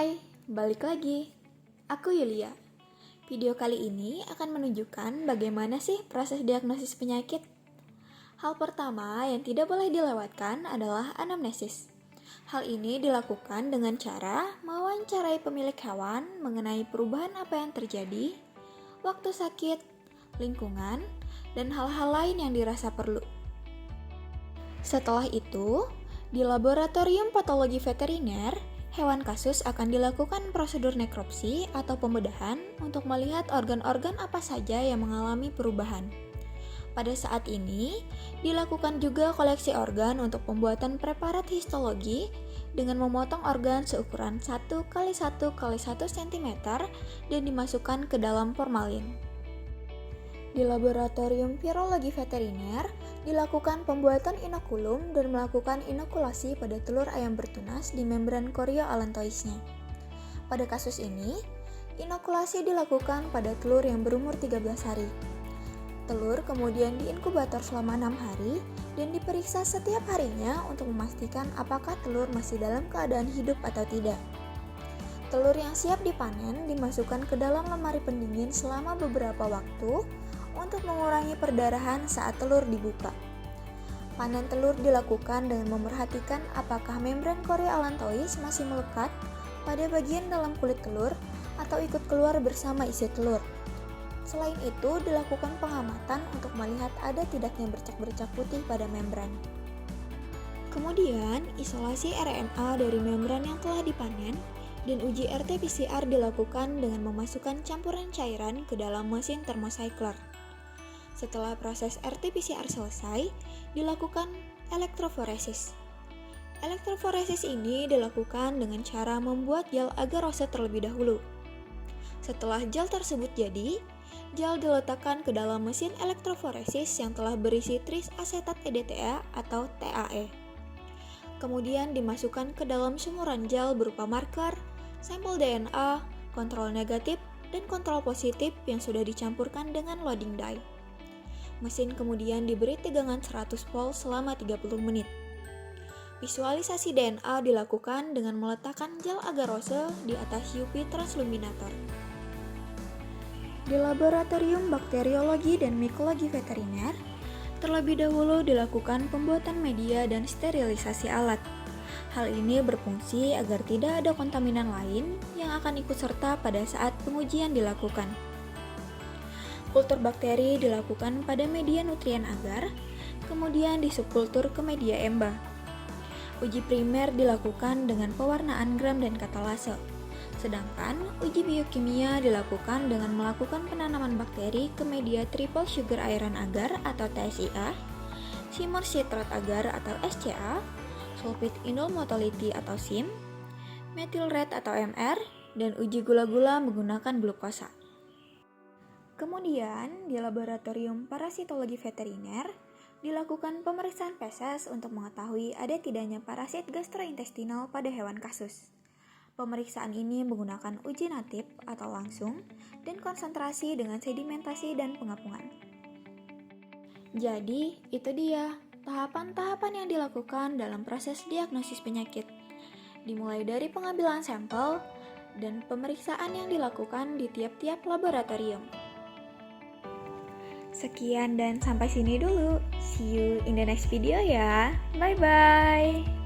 Hai, balik lagi. Aku Yulia. Video kali ini akan menunjukkan bagaimana sih proses diagnosis penyakit. Hal pertama yang tidak boleh dilewatkan adalah anamnesis. Hal ini dilakukan dengan cara mewawancarai pemilik hewan mengenai perubahan apa yang terjadi, waktu sakit, lingkungan, dan hal-hal lain yang dirasa perlu. Setelah itu, di laboratorium patologi veteriner, hewan kasus akan dilakukan prosedur nekropsi atau pembedahan untuk melihat organ-organ apa saja yang mengalami perubahan. Pada saat ini, dilakukan juga koleksi organ untuk pembuatan preparat histologi dengan memotong organ seukuran 1x1x1 cm dan dimasukkan ke dalam formalin. Di laboratorium virologi veteriner, dilakukan pembuatan inokulum dan melakukan inokulasi pada telur ayam bertunas di membran chorioallantoisnya. Pada kasus ini, inokulasi dilakukan pada telur yang berumur 13 hari. Telur kemudian diinkubator selama 6 hari dan diperiksa setiap harinya untuk memastikan apakah telur masih dalam keadaan hidup atau tidak. Telur yang siap dipanen dimasukkan ke dalam lemari pendingin selama beberapa waktu untuk mengurangi perdarahan saat telur dibuka. Panen telur dilakukan dengan memerhatikan apakah membran chorioallantois masih melekat pada bagian dalam kulit telur atau ikut keluar bersama isi telur. Selain itu, dilakukan pengamatan untuk melihat ada tidaknya bercak-bercak putih pada membran. Kemudian, isolasi RNA dari membran yang telah dipanen dan uji RT-PCR dilakukan dengan memasukkan campuran cairan ke dalam mesin thermocycler. Setelah proses RT-PCR selesai, dilakukan elektroforesis. Elektroforesis ini dilakukan dengan cara membuat gel agarose terlebih dahulu. Setelah gel tersebut jadi, gel diletakkan ke dalam mesin elektroforesis yang telah berisi tris asetat EDTA atau TAE. Kemudian dimasukkan ke dalam sumuran gel berupa marker, sampel DNA, kontrol negatif, dan kontrol positif yang sudah dicampurkan dengan loading dye. Mesin kemudian diberi tegangan 100 volt selama 30 menit. Visualisasi DNA dilakukan dengan meletakkan gel agarose di atas UV transluminator. Di laboratorium bakteriologi dan mikologi veteriner, terlebih dahulu dilakukan pembuatan media dan sterilisasi alat. Hal ini berfungsi agar tidak ada kontaminan lain yang akan ikut serta pada saat pengujian dilakukan. Kultur bakteri dilakukan pada media nutrien agar, kemudian disubkultur ke media emba. Uji primer dilakukan dengan pewarnaan gram dan katalase, sedangkan uji biokimia dilakukan dengan melakukan penanaman bakteri ke media triple sugar iron agar atau TSIA, simmer citrate agar atau SCA, sulfite indole motility atau SIM, methyl red atau MR, dan uji gula-gula menggunakan glukosa. Kemudian, di laboratorium parasitologi veteriner, dilakukan pemeriksaan feses untuk mengetahui ada tidaknya parasit gastrointestinal pada hewan kasus. Pemeriksaan ini menggunakan uji natif atau langsung dan konsentrasi dengan sedimentasi dan pengapungan. Jadi, itu dia tahapan-tahapan yang dilakukan dalam proses diagnosis penyakit. Dimulai dari pengambilan sampel dan pemeriksaan yang dilakukan di tiap-tiap laboratorium. Sekian dan sampai sini dulu. See you in the next video ya. Bye-bye.